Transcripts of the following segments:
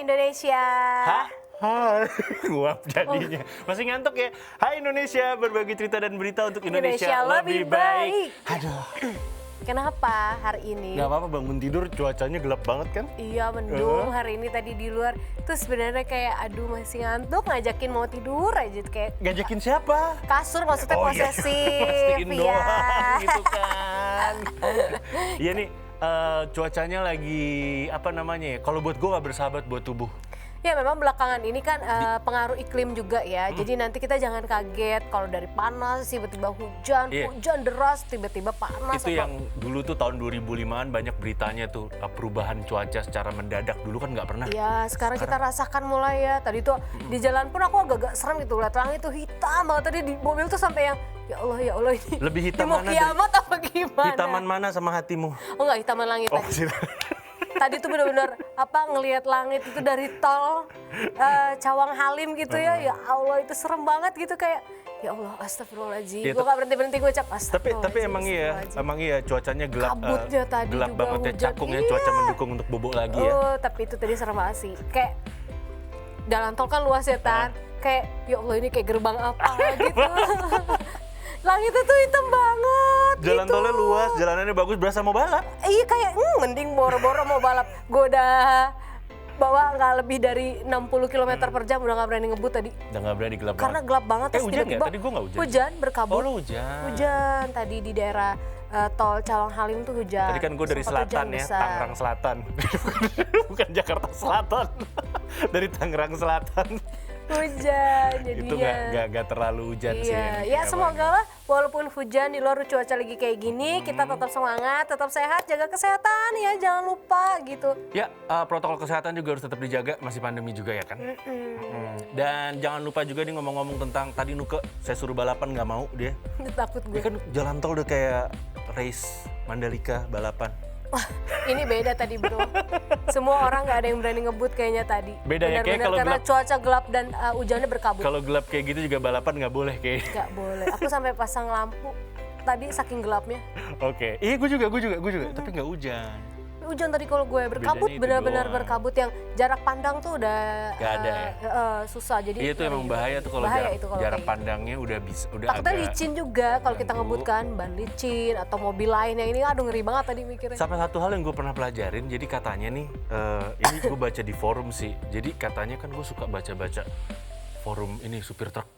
Hai Indonesia. Hai, nguap jadinya. Masih ngantuk ya? Hai Indonesia, berbagi cerita dan berita untuk Indonesia lebih baik. Aduh. Kenapa hari ini? Gak apa-apa, bangun tidur cuacanya gelap banget kan? Iya mendung hari ini tadi di luar. Terus sebenarnya kayak aduh masih ngantuk, ngajakin mau tidur aja kayak. Ngajakin siapa? Kasur maksudnya posesif. Pastiin Iya. doang gitu kan. Iya nih, cuacanya lagi apa namanya ya? Kalau buat gue gak bersahabat buat tubuh. Ya memang belakangan ini kan pengaruh iklim juga ya. Jadi nanti kita jangan kaget kalau dari panas tiba-tiba hujan, hujan deras tiba-tiba panas. Itu yang dulu tuh tahun 2005-an banyak beritanya tuh perubahan cuaca secara mendadak. Dulu kan nggak pernah. Iya, sekarang kita rasakan mulai ya. Tadi tuh di jalan pun aku agak-agak serem gitu. Lihat langit tuh hitam banget tadi di mobil tuh sampai yang ya Allah ini. Lebih hitam mau mana? Kiamat apa gimana? Hitaman mana sama hatimu? Oh enggak, hitaman langit tadi. Tadi tuh benar-benar ngelihat langit itu dari tol Cawang Halim gitu ya. Ya Allah itu serem banget gitu kayak ya Allah astagfirullahaladzim. Ya, gue gak berhenti ngucap tapi emang iya cuacanya gelap. Kabutnya tadi gelap juga banget ya, hujan. cakung ya, cuaca mendukung untuk bobok lagi ya. Oh tapi itu tadi serem banget sih. Kayak jalan tol kan luas ya Tan. Kayak ya Allah ini kayak gerbang apa gitu. Langit itu hitam banget. Jalan gitu. tolnya luas, jalanannya bagus, berasa mau balap. Iya kayak mending boro-boro mau balap. Gue udah bawa nggak lebih dari 60 km per jam, udah nggak berani ngebut tadi. Udah nggak berani gelap Karena gelap banget. Terus hujan tiba-tiba Tadi gue nggak hujan. Hujan berkabut. Oh hujan. Hujan tadi di daerah tol Cawang Halim tuh hujan. Tadi kan gue dari selatan ya, Tangerang Selatan. Bukan Jakarta Selatan. Dari Tangerang Selatan. Hujan jadinya. Itu nggak terlalu hujan sih. Ya semoga lah walaupun hujan di luar cuaca lagi kayak gini, kita tetap semangat, tetap sehat, jaga kesehatan ya, jangan lupa gitu. Ya protokol kesehatan juga harus tetap dijaga, masih pandemi juga ya kan. Dan jangan lupa juga nih ngomong-ngomong tentang tadi Nuke, saya suruh balapan nggak mau dia. Takut gue. Dia kan jalan tol udah kayak race Mandalika balapan. Wah, ini beda tadi bro. Semua orang nggak ada yang berani ngebut kayaknya tadi. Beda ya, kayak kalau karena cuaca gelap dan hujannya berkabut. Kalau gelap kayak gitu juga balapan nggak boleh kayaknya. Nggak boleh. Aku sampai pasang lampu tadi saking gelapnya. Oke. Iya gue juga. Tapi nggak hujan. Hujan tadi kalau gue berkabut, benar-benar berkabut yang jarak pandang tuh udah nggak ada ya? susah. Jadi iya itu emang bahaya tuh kalau jarak pandangnya udah takutnya agak licin juga kalau kita ngebut kan, ban licin atau mobil lain yang ini aduh ngeri banget tadi mikirnya. Sampai satu hal yang gue pernah pelajarin, jadi katanya nih, ini gue baca di forum sih, jadi katanya kan gue suka baca-baca forum ini supir truk.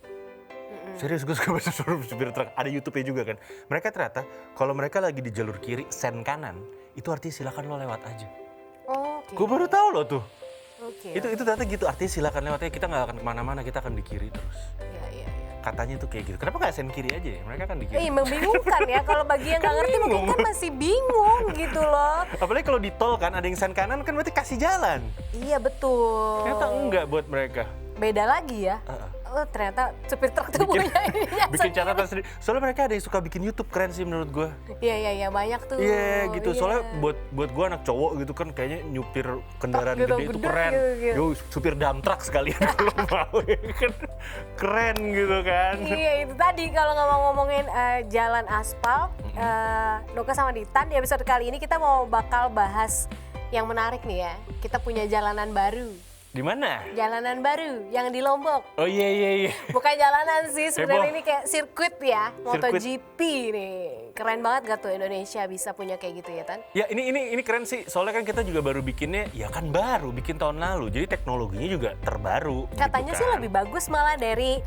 Serius gue suka baca forum supir truk, ada YouTube-nya juga kan. Mereka ternyata kalau mereka lagi di jalur kiri, sen kanan, itu artinya silakan lo lewat aja. Oke. Gue baru tahu lo tuh. Oke. Itu ternyata gitu, artinya silakan lewat aja, kita nggak akan kemana-mana, kita akan di kiri terus. Iya. Katanya tuh kayak gitu. Kenapa nggak sen kiri aja ya? Mereka kan di kiri. Membingungkan ya, kalau bagi yang nggak ngerti mungkin kan masih bingung gitu loh. Apalagi kalau di tol kan ada yang sen kanan kan berarti kasih jalan. Iya betul. Ternyata enggak buat mereka. Beda lagi ya. Oh ternyata supir truk tuh punya ininya bikin catatan sendiri. Soalnya mereka ada yang suka bikin YouTube, keren sih menurut gue. Iya banyak tuh. Iya gitu. Soalnya buat gue anak cowok gitu kan kayaknya nyupir kendaraan gitu, gede itu keren. Gitu. Yo supir dump truck sekalian kalau mau ya kan. Keren gitu kan. Iya itu tadi kalau nggak mau ngomongin jalan aspal, Nuke sama Ditan di episode kali ini kita bakal bahas yang menarik nih ya. Kita punya jalanan baru. Di mana? Jalanan baru yang di Lombok. Oh iya. Bukan jalanan sih, sebenarnya ini kayak sirkuit ya, Sirkuit. MotoGP nih. Keren banget gak tuh Indonesia bisa punya kayak gitu ya Tan? Ya ini keren sih, soalnya kan kita juga baru bikinnya, ya kan baru, bikin tahun lalu. Jadi teknologinya juga terbaru. Katanya gitu sih kan. lebih bagus malah dari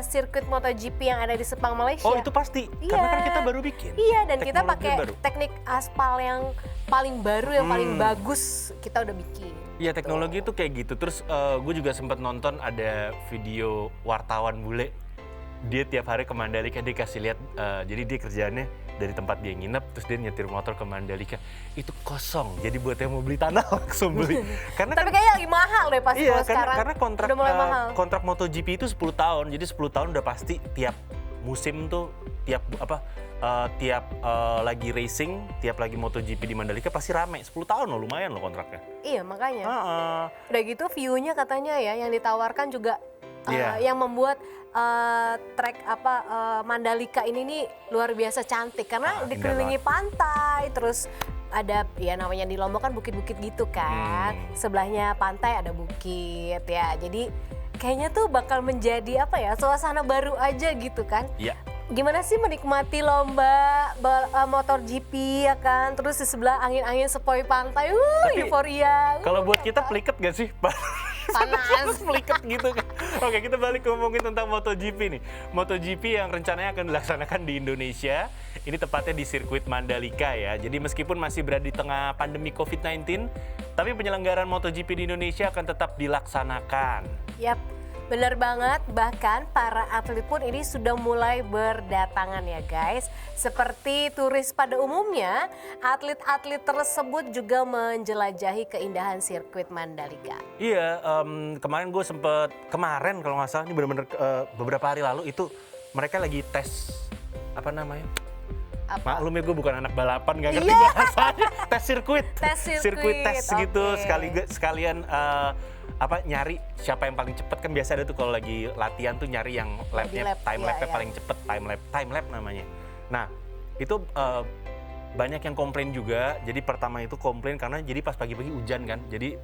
sirkuit MotoGP yang ada di Sepang, Malaysia. Oh itu pasti, karena kan kita baru bikin. Iya, dan kita Teknologi pakai baru. teknik aspal yang paling baru, yang paling bagus kita udah bikin. Iya teknologi itu kayak gitu. Terus gue juga sempat nonton ada video wartawan bule. Dia tiap hari ke Mandalika, dia kasih lihat. Jadi dia kerjaannya dari tempat dia nginep, terus dia nyetir motor ke Mandalika. Itu kosong. Jadi buat yang mau beli tanah langsung beli. Tapi kayaknya lagi mahal deh pasti kalau sekarang. Karena kontrak udah mulai mahal. kontrak MotoGP itu 10 tahun. Jadi 10 tahun udah pasti tiap musim tuh tiap lagi racing, tiap lagi MotoGP di Mandalika pasti rame. 10 tahun loh, lumayan loh kontraknya. Iya makanya. Udah gitu view-nya katanya ya yang ditawarkan juga yang membuat trek Mandalika ini nih luar biasa cantik karena dikelilingi pantai, terus ada ya namanya di Lombok kan bukit-bukit gitu kan. Sebelahnya pantai ada bukit ya. Jadi kayaknya tuh bakal menjadi apa ya, suasana baru aja gitu kan. Iya. Gimana sih menikmati lomba motor GP ya kan, terus di sebelah angin-angin sepoi pantai, Tapi, euforia. Kalau buat kita peliket gak sih? Panas. Peliket gitu kan. Oke, kita balik ngomongin tentang MotoGP nih. MotoGP yang rencananya akan dilaksanakan di Indonesia. Ini tepatnya di sirkuit Mandalika ya. Jadi meskipun masih berada di tengah pandemi COVID-19, tapi penyelenggaraan MotoGP di Indonesia akan tetap dilaksanakan. Yap, benar banget. Bahkan para atlet pun ini sudah mulai berdatangan ya guys. Seperti turis pada umumnya, atlet-atlet tersebut juga menjelajahi keindahan sirkuit Mandalika. Iya, kemarin gue kemarin kalau nggak salah, ini benar-benar beberapa hari lalu itu mereka lagi tes, apa namanya? Apa? Maklum ya gue bukan anak balapan, nggak ngerti Iya. bahasanya. Tes sirkuit. Tes sirkuit, tes gitu, oke. sekalian nyari siapa yang paling cepet. Kan biasa ada tuh kalau lagi latihan tuh nyari yang lapnya, lap, time iya, lapnya iya. paling cepet, time lap namanya. Nah itu banyak yang komplain juga. Jadi pertama itu komplain karena jadi pas pagi-pagi hujan kan, jadi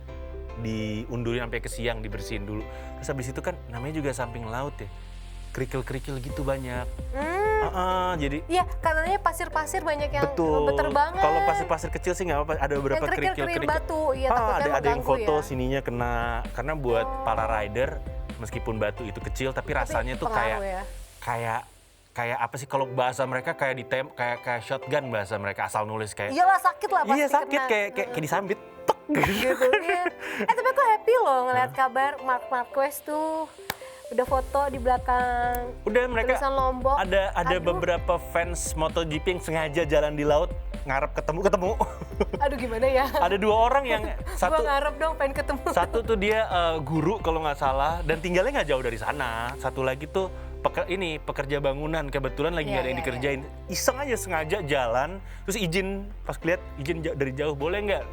diundurin sampai ke siang, dibersihin dulu. Terus habis itu kan namanya juga samping laut ya, kerikil-kerikil gitu banyak. Jadi Iya, katanya pasir-pasir banyak yang betul. berterbangan. Kalau pasir-pasir kecil sih nggak apa-apa. Ada beberapa Yang kerikil-kerikil kerikil-kerikil. batu, iya, takutnya ada yang mengganggu foto ya. sininya kena. Karena buat para rider, meskipun batu itu kecil, tapi rasanya tuh pengaruh ya. kayak apa sih kalau bahasa mereka kayak kayak shotgun bahasa mereka asal nulis kayak. Iyalah sakit lah pasti Iya sakit kena. kayak disambit. Tek, Gitu, iya. Tapi aku happy loh ngeliat kabar Marc Marquez tuh udah foto di belakang Udah mereka tulisan Lombok. ada Aduh. beberapa fans MotoGP yang sengaja jalan di laut ngarep ketemu. Aduh gimana ya? Ada 2 orang yang Gua ngarep dong pengen ketemu. Satu tuh dia guru kalau nggak salah dan tinggalnya nggak jauh dari sana. Satu lagi tuh pekerja bangunan, kebetulan lagi nggak ada yang dikerjain. Iseng aja sengaja jalan, terus izin pas lihat izin dari jauh, boleh nggak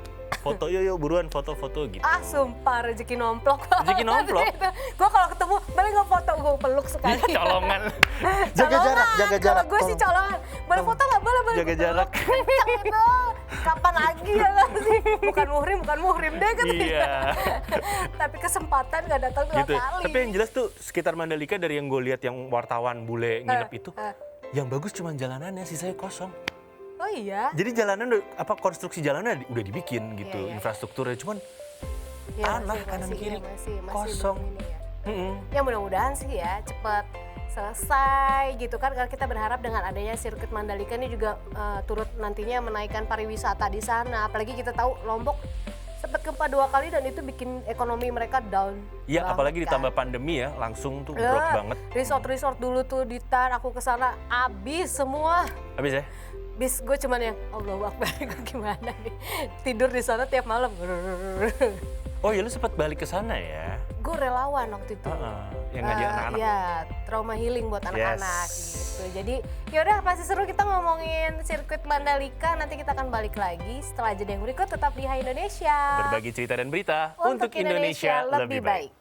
foto, yuk buruan foto-foto gitu. Ah sumpah rezeki nomplok. Rezeki nomplok? Gue kalau ketemu boleh nggak foto, gue peluk sekali. Iya, colongan. Jaga jarak, jaga jarak. Kalau gue sih colongan. Boleh foto nggak? Boleh. Jaga Gua jarak. peluk. Kenceng itu. Kapan lagi ya nggak sih? Bukan muhrim deh kan. Iya. Tapi kesempatan nggak datang 2 Gitu. kali. Tapi yang jelas tuh sekitar Mandalika dari yang gue lihat yang wartawan bule nginep itu, yang bagus cuma jalanannya, sisanya kosong. Oh iya. Jadi jalanan konstruksi jalannya udah dibikin gitu, Iya. infrastrukturnya cuman Ya, tanah kanan kiri masih kosong. belum ini ya. Mm-mm. Ya mudah-mudahan sih ya cepat selesai gitu kan, karena kita berharap dengan adanya sirkuit Mandalika ini juga turut nantinya menaikkan pariwisata di sana. Apalagi kita tahu Lombok sempat gempa 2 kali dan itu bikin ekonomi mereka down. Iya, banget apalagi kan. ditambah pandemi ya, langsung tuh drop banget. Resort dulu tuh di Tar, aku kesana abis semua. Habis ya? Bis gue cuman yang Allahu Akbar, gue gimana nih tidur di sana tiap malam. Oh ya lu sempat balik ke sana ya? Gue relawan waktu itu. Yang ngajak anak-anak. Iya, trauma healing buat anak-anak gitu. Jadi yaudah masih seru kita ngomongin sirkuit Mandalika. Nanti kita akan balik lagi setelah jeda yang berikut, tetap di Hai Indonesia. Berbagi cerita dan berita untuk Indonesia lebih baik.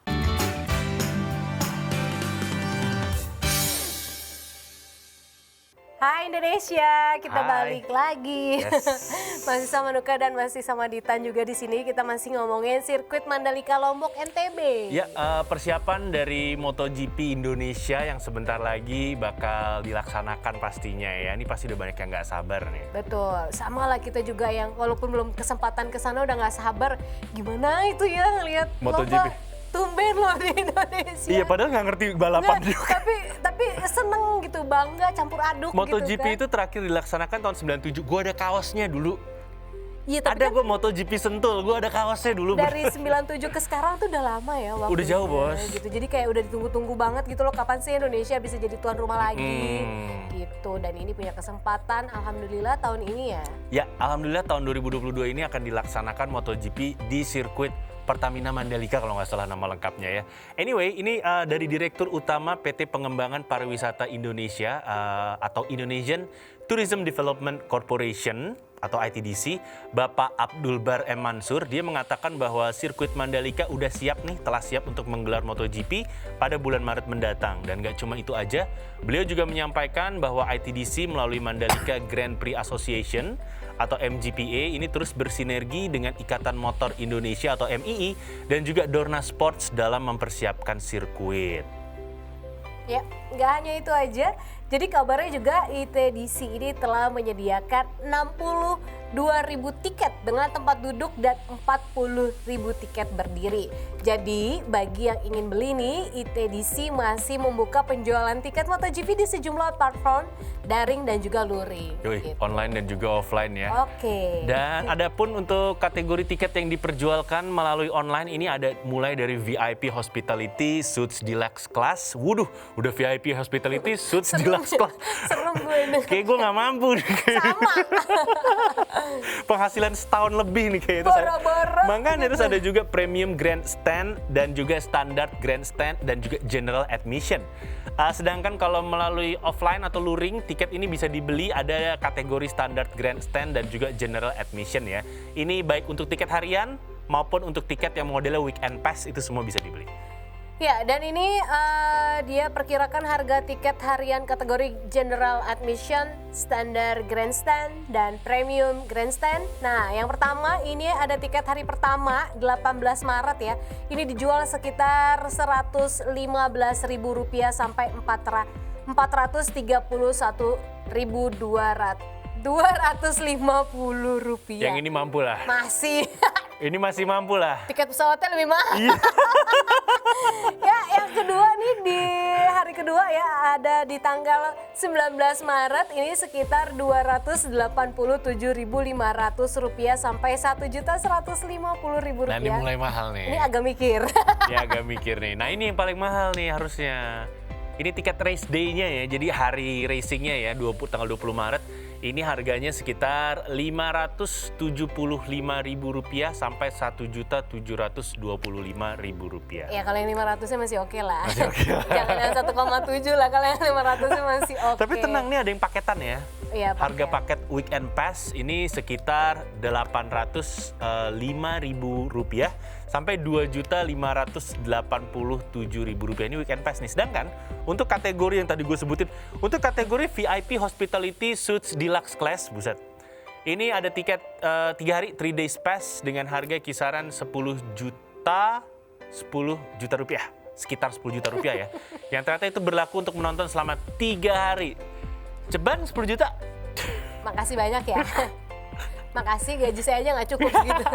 Hai Indonesia, kita Hai. balik lagi. Yes. Masih sama Nuka dan masih sama Ditan juga di sini. Kita masih ngomongin sirkuit Mandalika Lombok NTB. Ya, persiapan dari MotoGP Indonesia yang sebentar lagi bakal dilaksanakan pastinya ya. Ini pasti udah banyak yang nggak sabar nih. Betul, sama lah kita juga yang walaupun belum kesempatan ke sana udah nggak sabar. Gimana itu ya ngelihat MotoGP. lomba tumben loh di Indonesia. Iya, padahal nggak ngerti balapan Nggak, juga. tapi seneng gitu, bangga campur aduk MotoGP gitu kan. itu terakhir dilaksanakan tahun 97. Gue ada kaosnya dulu. Iya, tapi Ada kan gue MotoGP Sentul, gue ada kaosnya dulu. dari 97 ke sekarang tuh udah lama ya waktunya. Udah jauh, Bos. Gitu. Jadi kayak udah ditunggu-tunggu banget gitu loh, kapan sih Indonesia bisa jadi tuan rumah lagi. Gitu. Dan ini punya kesempatan, alhamdulillah tahun ini ya. Ya, alhamdulillah tahun 2022 ini akan dilaksanakan MotoGP di sirkuit Pertamina Mandalika kalau nggak salah nama lengkapnya ya. Anyway, ini dari Direktur Utama PT Pengembangan Pariwisata Indonesia atau Indonesian Tourism Development Corporation atau ITDC, Bapak Abdul Bar M. Mansur, dia mengatakan bahwa sirkuit Mandalika udah siap nih, telah siap untuk menggelar MotoGP pada bulan Maret mendatang. Dan nggak cuma itu aja, beliau juga menyampaikan bahwa ITDC melalui Mandalika Grand Prix Association atau MGPA ini terus bersinergi dengan Ikatan Motor Indonesia atau MII dan juga Dorna Sports dalam mempersiapkan sirkuit. Ya, nggak hanya itu aja. Jadi kabarnya juga ITDC ini telah menyediakan 62.000 tiket dengan tempat duduk dan 40.000 tiket berdiri. Jadi bagi yang ingin beli nih, ITDC masih membuka penjualan tiket MotoGP di sejumlah platform daring dan juga luring. Yoi, Gitu. online dan juga offline ya. Oke. Dan adapun untuk kategori tiket yang diperjualkan melalui online ini ada mulai dari VIP Hospitality Suits Deluxe Class. Wuduh, udah VIP Hospitality Suits Deluxe Class. Serem gue nih. Kayak gue nggak mampu nih. Sama. Penghasilan setahun lebih nih kayak itu. Boro-boro. Makanya terus ada juga Premium Grandstand dan juga Standard Grandstand dan juga General Admission. Sedangkan kalau melalui offline atau luring, tiket ini bisa dibeli ada kategori Standard Grandstand dan juga General Admission ya. Ini baik untuk tiket harian maupun untuk tiket yang modelnya Weekend Pass itu semua bisa dibeli. Ya, dan ini dia perkirakan harga tiket harian kategori General Admission, Standard Grandstand, dan Premium Grandstand. Nah, yang pertama ini ada tiket hari pertama 18 Maret ya. Ini dijual sekitar Rp115.000 sampai Rp431.250. Yang ini mampu lah. Masih. Ini masih mampu lah. Tiket pesawatnya lebih mahal. Iya. Ya, yang kedua nih di hari kedua ya ada di tanggal 19 Maret ini sekitar Rp287.500 sampai Rp1.150.000. Nah ini mulai mahal nih. Ini agak mikir. Ya agak mikir nih. Nah ini yang paling mahal nih harusnya. Ini tiket race day-nya ya. Jadi hari racingnya ya tanggal 20 Maret. Ini harganya sekitar Rp575.000 sampai Rp1.725.000. Ya kalau yang 500-nya masih oke lah. Masih oke lah. Jangan yang 1,7 lah, kalau yang 500-nya masih oke. Tapi tenang nih ada yang paketan ya. Iya, Harga paket Weekend Pass ini sekitar Rp805.000 sampai Rp2.587.000. Ini Weekend Pass nih. Sedangkan untuk kategori yang tadi gue sebutin, untuk kategori VIP Hospitality Suits Deluxe Class, buset. Ini ada tiket 3 hari, 3 days pass dengan harga kisaran 10 juta rupiah. Sekitar 10 juta rupiah ya. Yang ternyata itu berlaku untuk menonton selama 3 hari. Ceban 10 juta. Makasih banyak ya. Makasih, gaji saya aja nggak cukup segitu.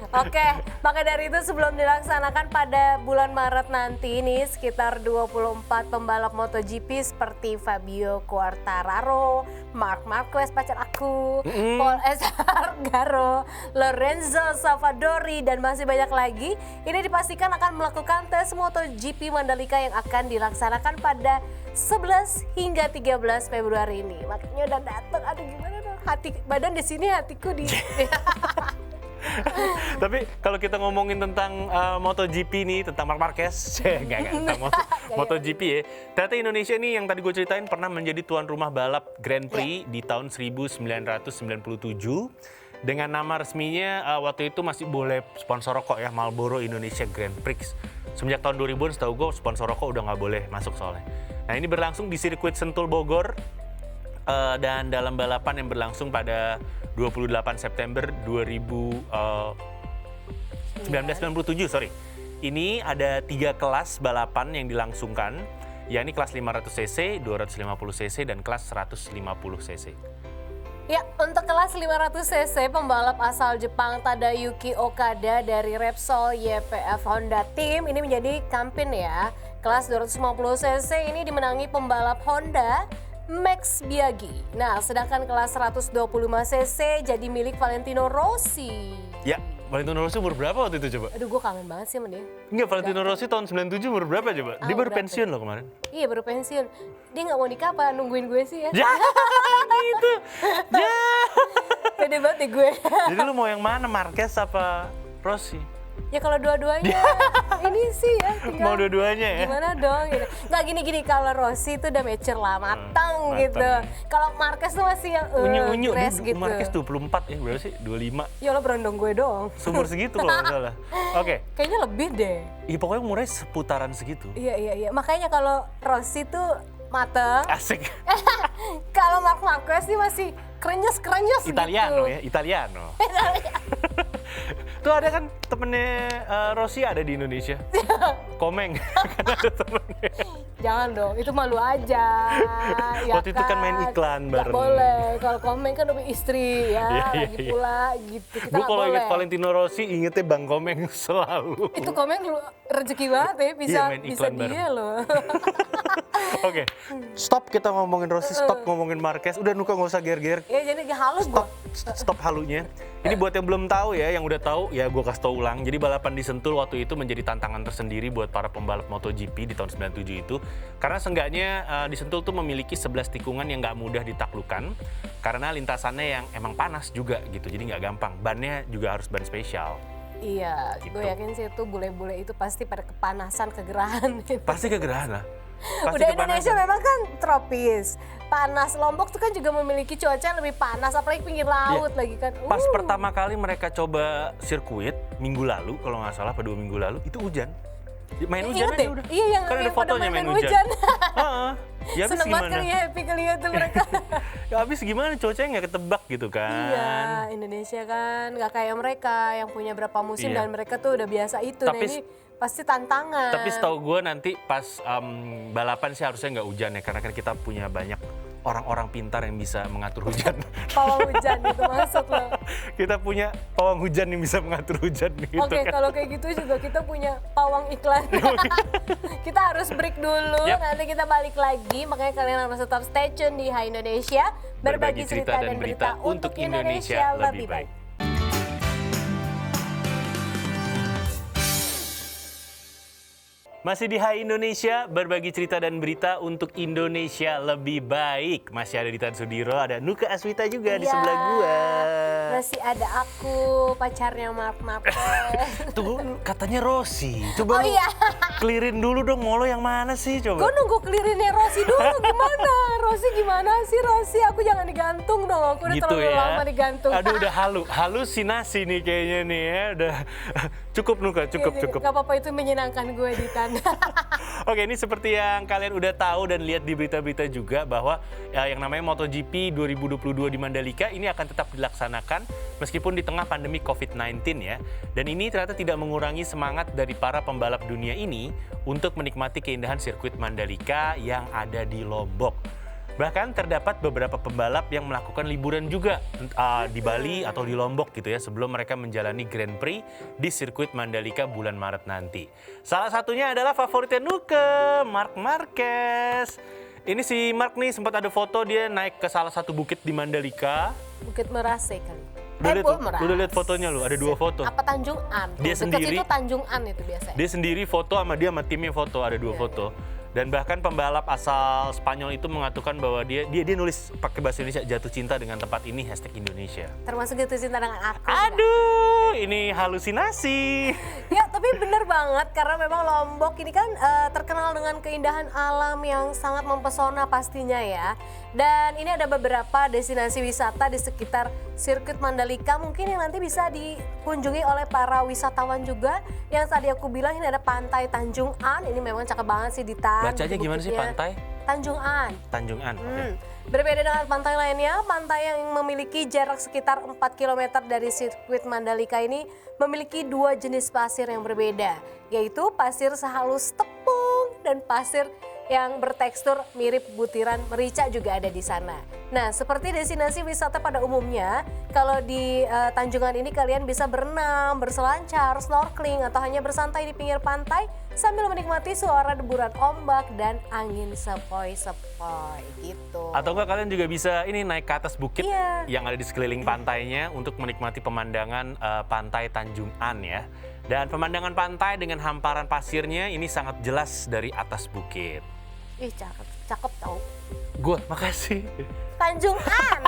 Oke, maka dari itu sebelum dilaksanakan pada bulan Maret nanti ini sekitar 24 pembalap MotoGP seperti Fabio Quartararo, Marc Marquez pacar aku, Paul Espargaro, Lorenzo Savadori dan masih banyak lagi. Ini dipastikan akan melakukan tes MotoGP Mandalika yang akan dilaksanakan pada 11 hingga 13 Februari ini. Makanya udah datang, aduh gimana dong, badan di sini, hatiku di Tapi kalau kita ngomongin tentang MotoGP nih, tentang Marc Marquez, enggak, tentang MotoGP ya. Ternyata Indonesia nih yang tadi gue ceritain pernah menjadi tuan rumah balap Grand Prix di tahun 1997. Dengan nama resminya waktu itu masih boleh sponsor rokok ya, Marlboro Indonesia Grand Prix. Semenjak tahun 2000-an setahu gue sponsor rokok udah nggak boleh masuk soalnya. Nah ini berlangsung di sirkuit Sentul Bogor. Dan dalam balapan yang berlangsung pada 28 September 1997, sorry. Ini ada 3 kelas balapan yang dilangsungkan, yakni kelas 500cc, 250cc, dan kelas 150cc. Ya, untuk kelas 500cc pembalap asal Jepang Tadayuki Okada dari Repsol YPF Honda Team ini menjadi kampion ya. Kelas 250cc ini dimenangi pembalap Honda Max Biaggi. Nah, sedangkan kelas 125cc jadi milik Valentino Rossi. Ya, Valentino Rossi umur berapa waktu itu coba? Aduh, gue kangen banget sih sama dia. Enggak, Valentino Rossi tahun 97 umur berapa coba? Dia baru berapa? pensiun loh kemarin. Iya, baru pensiun. Dia nggak mau nikah apa? Nungguin gue sih ya. Ya, gitu. Ya. Pede banget deh gue. Jadi lu mau yang mana, Marquez apa Rossi? Ya kalau dua-duanya ini sih ya tinggal Mau dua-duanya ya? gimana dong gitu. Nggak gini-gini, kalau Rossi tuh udah mature lah, matang gitu. matang. Kalau Marquez tuh masih yang Unyu-unyu, fresh dia gitu. Marquez 24 ya, berapa sih? 25. Ya lo berondong gue dong. Seumur segitu kalau nggak salah. Oke, Kayaknya lebih deh. ya pokoknya umurnya seputaran segitu. Iya. Makanya kalau Rossi tuh mateng. Asik. Kalau Marc Marquez pasti masih krenyes Italiano gitu. ya, Italiano. Tuh ada kan temennya Rossi ada di Indonesia. Komeng, kan ada temennya. Jangan dong, itu malu aja. Ya Waktu itu kan main iklan Nggak bareng. boleh, kalau Komeng kan udah istri ya, Iya, lagi iya. pula gitu. Kita Gue nggak kalau inget boleh. Valentino Rossi ingetnya Bang Komeng selalu. Itu Komeng rezeki banget ya, bisa Iya, main bisa iklan dia loh. Oke, stop kita ngomongin Rossi, stop ngomongin Marquez. Udah Nuka nggak usah ger-ger. Ya jadi halus gua. Stop halunya. Ini buat yang belum tahu ya, yang udah tahu ya gue kasih tau ulang. Jadi balapan di Sentul waktu itu menjadi tantangan tersendiri buat para pembalap MotoGP di tahun 97 itu. Karena seenggaknya di Sentul tuh memiliki 11 tikungan yang nggak mudah ditaklukkan. Karena lintasannya yang emang panas juga gitu, jadi nggak gampang. Bannya juga harus ban spesial. Iya, Gitu. gue yakin sih itu bule-bule itu pasti pada kepanasan, kegerahan. Pasti kegerahan lah. Pasti Udah kepanasan. Indonesia memang kan tropis, panas. Lombok tuh kan juga memiliki cuaca yang lebih panas, apalagi pinggir laut lagi kan. Pas pertama kali mereka coba sirkuit minggu lalu, kalau nggak salah, 2 minggu lalu, itu hujan. Main hujan Ingat aja deh, udah. iya yang Kan ada yang pada fotonya main main hujan. Heeh. Ya habis Seneng banget gimana? kali ya, happy kali ya tuh mereka. Ya habis gimana, cuacanya nggak ketebak gitu kan. Iya, Indonesia kan nggak kayak mereka yang punya berapa musim Iya. dan mereka tuh udah biasa itu. Tapi Nah ini pasti tantangan. Tapi setahu gue nanti pas balapan sih harusnya nggak hujan ya, karena kan kita punya banyak orang-orang pintar yang bisa mengatur hujan. pawang hujan itu maksud lo. Kita punya pawang hujan yang bisa mengatur hujan gitu Oke, kan. kalau kayak gitu juga kita punya pawang iklan. Kita harus break dulu, Yap. nanti kita balik lagi. Makanya kalian harus tetap stay tune di Hai Indonesia. Berbagi cerita dan berita untuk Indonesia lebih baik. Masih di Hai Indonesia, berbagi cerita dan berita untuk Indonesia lebih baik. Masih ada Ditan Sudiro, ada Nuka Aswita juga di Iya. sebelah gua. Masih ada aku, pacarnya Mark Marquez. Tuh katanya Rossi. Coba Oh lu iya. clearin dulu dong, mau lo yang mana sih Gue coba? nunggu clearinnya Rossi dulu, gimana? Rossi gimana sih Rossi? Aku jangan digantung dong, aku udah terlalu lama digantung. Aduh udah halusinasi nih kayaknya nih ya. Udah cukup Nuka, cukup. Gak apa-apa, itu menyenangkan gue di tanah. Oke, ini seperti yang kalian udah tahu dan lihat di berita-berita juga bahwa yang namanya MotoGP 2022 di Mandalika ini akan tetap dilaksanakan meskipun di tengah pandemi COVID-19 ya. Dan ini ternyata tidak mengurangi semangat dari para pembalap dunia ini untuk menikmati keindahan sirkuit Mandalika yang ada di Lombok. Bahkan terdapat beberapa pembalap yang melakukan liburan juga di Bali atau di Lombok gitu ya sebelum mereka menjalani Grand Prix di sirkuit Mandalika bulan Maret nanti. Salah satunya adalah favoritnya Nuka, Marc Marquez. Ini si Marc nih sempat ada foto dia naik ke salah satu bukit di Mandalika. Bukit Merase kali. Udah lihat fotonya lu, ada 2 foto. Apa Tanjung An? Dia Dekat sendiri. situ Tanjung An itu biasanya. Dia sendiri foto sama dia sama timnya foto, ada 2 foto. Dan bahkan pembalap asal Spanyol itu mengatakan bahwa dia nulis pakai bahasa Indonesia, jatuh cinta dengan tempat ini #Indonesia. Termasuk jatuh cinta dengan aku. Aduh, ini halusinasi. Ya, tapi bener banget karena memang Lombok ini kan terkenal dengan keindahan alam yang sangat mempesona pastinya ya. Dan ini ada beberapa destinasi wisata di sekitar sirkuit Mandalika mungkin yang nanti bisa dikunjungi oleh para wisatawan juga. Yang tadi aku bilang ini ada Pantai Tanjung An, ini memang cakep banget sih Ditan. Bacanya gimana sih bukitnya. pantai? Tanjung An. Tanjung An. Oke. Berbeda dengan pantai lainnya, pantai yang memiliki jarak sekitar 4 km dari sirkuit Mandalika ini memiliki 2 jenis pasir yang berbeda, yaitu pasir sehalus tepung dan pasir yang bertekstur mirip butiran merica juga ada di sana. Nah, seperti destinasi wisata pada umumnya, kalau di Tanjungan ini kalian bisa berenang, berselancar, snorkeling, atau hanya bersantai di pinggir pantai sambil menikmati suara deburan ombak dan angin sepoi-sepoi gitu. Atau enggak kalian juga bisa ini naik ke atas bukit Iya. yang ada di sekeliling pantainya untuk menikmati pemandangan pantai Tanjung An ya. Dan pemandangan pantai dengan hamparan pasirnya ini sangat jelas dari atas bukit. Ih, cakep tau. Gue, makasih. Tanjung An,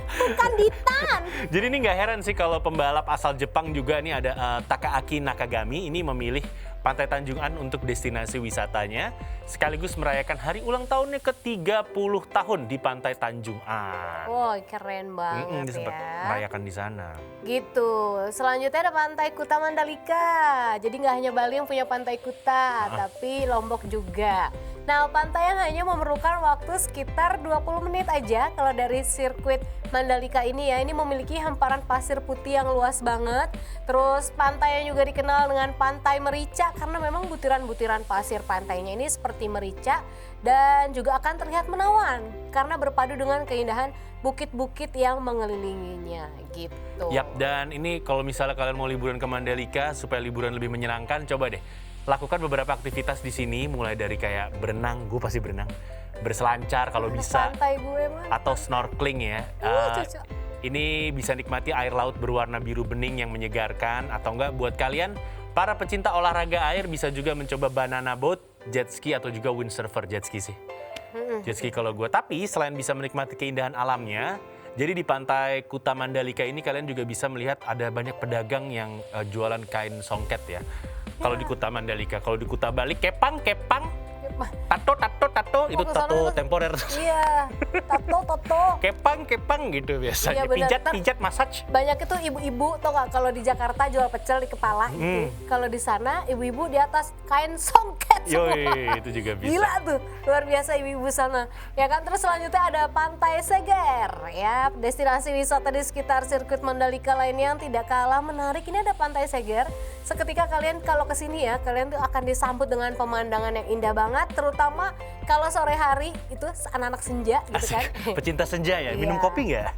bukan Ditan. Jadi ini nggak heran sih kalau pembalap asal Jepang juga nih ada Takaaki Nakagami ini memilih Pantai Tanjung An untuk destinasi wisatanya sekaligus merayakan hari ulang tahunnya ke-30 tahun di Pantai Tanjung An. Wow, keren banget Dia sempat ya. merayakan di sana. Gitu. Selanjutnya ada Pantai Kuta Mandalika. Jadi nggak hanya Bali yang punya Pantai Kuta, tapi Lombok juga. Nah, pantai yang hanya memerlukan waktu sekitar 20 menit aja kalau dari sirkuit Mandalika ini ya. Ini memiliki hamparan pasir putih yang luas banget. Terus pantainya juga dikenal dengan Pantai Merica karena memang butiran-butiran pasir pantainya ini seperti merica dan juga akan terlihat menawan karena berpadu dengan keindahan bukit-bukit yang mengelilinginya gitu. Yap, dan ini kalau misalnya kalian mau liburan ke Mandalika supaya liburan lebih menyenangkan, coba deh lakukan beberapa aktivitas di sini, mulai dari kayak berenang, gue pasti berenang, berselancar kalau bisa, Pantai gue mah. atau snorkeling ya. Cocok. Ini bisa nikmati air laut berwarna biru bening yang menyegarkan, atau enggak buat kalian para pecinta olahraga air bisa juga mencoba banana boat, jet ski, atau juga windsurfer. Jet ski sih. Jet ski kalau gue. Tapi selain bisa menikmati keindahan alamnya, jadi di pantai Kuta Mandalika ini kalian juga bisa melihat ada banyak pedagang yang jualan kain songket ya. Kalau di Kuta Mandalika, kalau di Kuta Bali kepang, tato, itu kesana tato tuh. temporer. Iya, tato. Kepang gitu biasanya. Iya, benar. Pijat, massage. Banyak itu ibu-ibu tau gak kalau di Jakarta jual pecel di kepala gitu. Kalau di sana ibu-ibu di atas kain songket semua. Yoi, itu juga bisa. Gila tuh, luar biasa ibu-ibu sana. Ya kan, terus selanjutnya ada Pantai Seger ya, destinasi wisata di sekitar sirkuit Mandalika lainnya yang tidak kalah menarik. Ini ada Pantai Seger. Seketika kalian kalau kesini ya, kalian tuh akan disambut dengan pemandangan yang indah banget, terutama kalau sore hari itu anak-anak senja gitu kan. Pecinta senja ya, minum Iya. kopi nggak?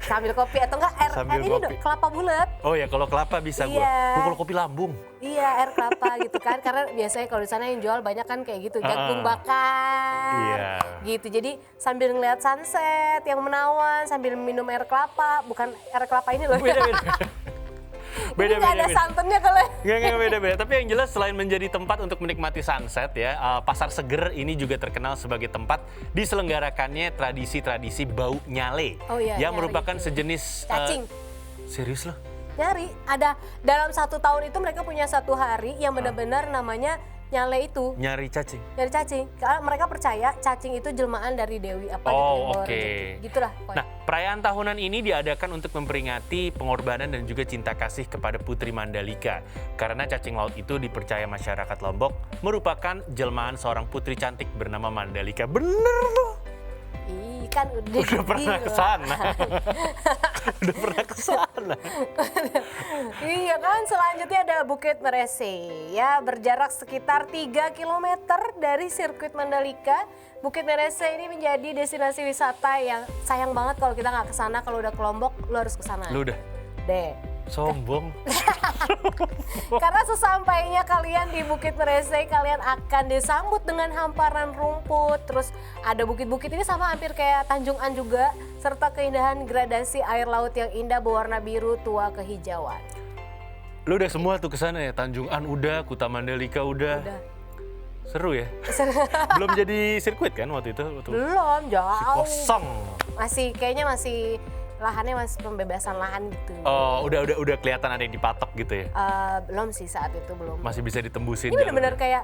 Sambil kopi atau enggak air Sambil ini kopi. dong, kelapa bulat. Oh ya, kalau kelapa bisa gue. Iya. Kalau kopi lambung. Iya, air kelapa gitu kan. Karena biasanya kalau di sana yang jual banyak kan kayak gitu, jagung bakar. Iya. Gitu. Jadi sambil ngeliat sunset yang menawan sambil minum air kelapa, bukan air kelapa ini loh. Beda. Ini nggak ada santannya kalau. Nggak beda. Tapi yang jelas selain menjadi tempat untuk menikmati sunset ya, Pasar Seger ini juga terkenal sebagai tempat diselenggarakannya tradisi-tradisi bau nyale. Oh iya, yang nyale merupakan itu. sejenis... Cacing. Serius loh? Nyari, ada dalam 1 tahun itu mereka punya 1 hari yang benar-benar namanya nyale itu. Nyari cacing? Nyari cacing, karena mereka percaya cacing itu jelmaan dari Dewi apa gitu. yang bawa oke. rezeki. Gitulah pokoknya. Nah, perayaan tahunan ini diadakan untuk memperingati pengorbanan dan juga cinta kasih kepada Putri Mandalika. Karena cacing laut itu dipercaya masyarakat Lombok merupakan jelmaan seorang putri cantik bernama Mandalika. Bener loh. Ih, kan Udah pernah ke sana. Udah pernah ke sana. Iya kan, selanjutnya ada Bukit Merese ya, berjarak sekitar 3 km dari sirkuit Mandalika. Bukit Merese ini menjadi destinasi wisata yang sayang banget kalau kita nggak ke sana. Kalau udah ke Lombok, lu harus ke sana. Lu udah Deh. sombong. Karena sesampainya kalian di Bukit Merese, kalian akan disambut dengan hamparan rumput. Terus ada bukit-bukit ini sama hampir kayak Tanjung An juga, serta keindahan gradasi air laut yang indah berwarna biru tua kehijauan. Lu udah semua tuh ke sana ya? Tanjung An udah, Kuta Mandalika udah. Seru ya? Belum jadi sirkuit kan waktu itu? Belum, jauh. Kosong. Kayaknya masih lahannya masih pembebasan lahan gitu. Oh, udah kelihatan ada yang dipatok gitu ya? Belum sih, saat itu belum. Masih bisa ditembusin. Ini benar-benar kayak